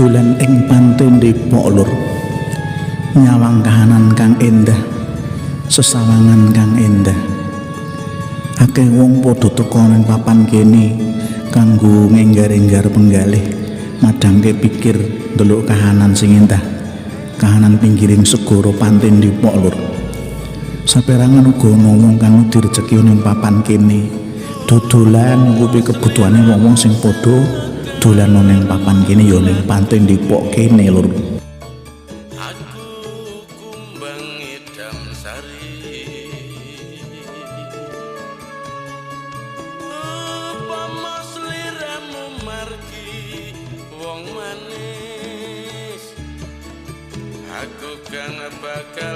dolan ing pantai Depok Lur, nyawang kahanan kang endah, sesawangan kang endah. Akeh wong padha teka ning papan kene kanggo ngenggar-enggar penggalih, madangke pikir ndelok kahanan sing endah, kahanan pinggiring segara pantai Depok Lur. Saperangan uga ana wong kang direjeki ning papan kene, dodolan ngupi kebutuhane wong-wong sing padha dolan ning papan kene ya ning pantai Depok kene Lur. Aku kumbang idam sari upama sliramu margi wong manis, aku kan bakal